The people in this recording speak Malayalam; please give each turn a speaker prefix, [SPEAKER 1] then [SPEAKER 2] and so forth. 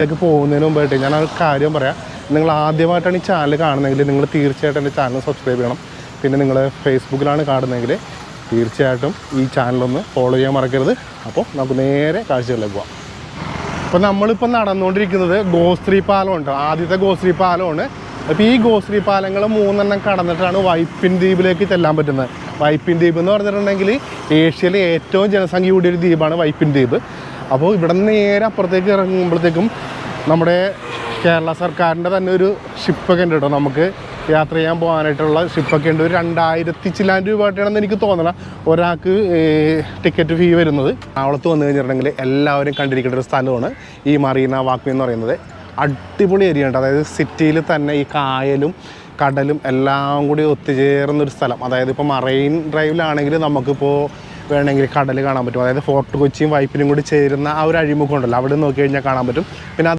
[SPEAKER 1] ഇതിലേക്ക് പോകുന്നതിന് മുമ്പായിട്ട് ഞാനൊരു കാര്യം പറയാം. നിങ്ങൾ ആദ്യമായിട്ടാണ് ഈ ചാനൽ കാണുന്നതെങ്കിൽ നിങ്ങൾ തീർച്ചയായിട്ടും എൻ്റെ ചാനൽ സബ്സ്ക്രൈബ് ചെയ്യണം. പിന്നെ നിങ്ങൾ ഫേസ്ബുക്കിലാണ് കാണുന്നതെങ്കിൽ തീർച്ചയായിട്ടും ഈ ചാനലൊന്ന് ഫോളോ ചെയ്യാൻ മറക്കരുത്. അപ്പോൾ നമുക്ക് നേരെ കാഴ്ചകളിലേക്ക് പോകാം. അപ്പോൾ നമ്മളിപ്പോൾ നടന്നുകൊണ്ടിരിക്കുന്നത് ഗോശ്രീ പാലമുണ്ട്. ആദ്യത്തെ ഗോശ്രീ പാലമാണ്. അപ്പോൾ ഈ ഗോശ്രീ പാലങ്ങൾ 3 കടന്നിട്ടാണ് വൈപ്പിൻ ദ്വീപിലേക്ക് ചെല്ലാൻ പറ്റുന്നത്. വൈപ്പിൻ ദ്വീപ് എന്ന് പറഞ്ഞിട്ടുണ്ടെങ്കിൽ ഏഷ്യയിലെ ഏറ്റവും ജനസംഖ്യ കൂടിയ ഒരു ദ്വീപാണ് വൈപ്പിൻ ദ്വീപ്. അപ്പോൾ ഇവിടെ നിന്ന് നേരെ അപ്പുറത്തേക്ക് ഇറങ്ങുമ്പോഴത്തേക്കും നമ്മുടെ കേരള സർക്കാരിൻ്റെ തന്നെ ഒരു ഷിപ്പൊക്കെ ഉണ്ട് കേട്ടോ. നമുക്ക് യാത്ര ചെയ്യാൻ പോകാനായിട്ടുള്ള ഷിപ്പൊക്കെ ഉണ്ട്. ഒരു 2000 ചില്ലാൻ രൂപയായിട്ടാണെന്ന് എനിക്ക് തോന്നണം ഒരാൾക്ക് ടിക്കറ്റ് ഫീ വരുന്നത്. ആവളത്ത് വന്നു കഴിഞ്ഞിട്ടുണ്ടെങ്കിൽ എല്ലാവരും കണ്ടിരിക്കേണ്ട ഒരു സ്ഥലമാണ് ഈ മറീന വാക്വേ എന്ന് പറയുന്നത്. അടിപൊളി ഏരിയ ഉണ്ട്. അതായത് സിറ്റിയിൽ തന്നെ ഈ കായലും കടലും എല്ലാം കൂടി ഒത്തുചേർന്നൊരു സ്ഥലം. അതായത് ഇപ്പോൾ മറൈൻ ഡ്രൈവിലാണെങ്കിൽ നമുക്കിപ്പോൾ വേണമെങ്കിൽ കടൽ കാണാൻ പറ്റും. അതായത് ഫോർട്ട് കൊച്ചിയും വൈപ്പിനും കൂടി ചേരുന്ന ആ ഒരു അഴിമുഖം ഉണ്ടല്ലോ, അവിടെ നോക്കി കഴിഞ്ഞാൽ കാണാൻ പറ്റും. പിന്നെ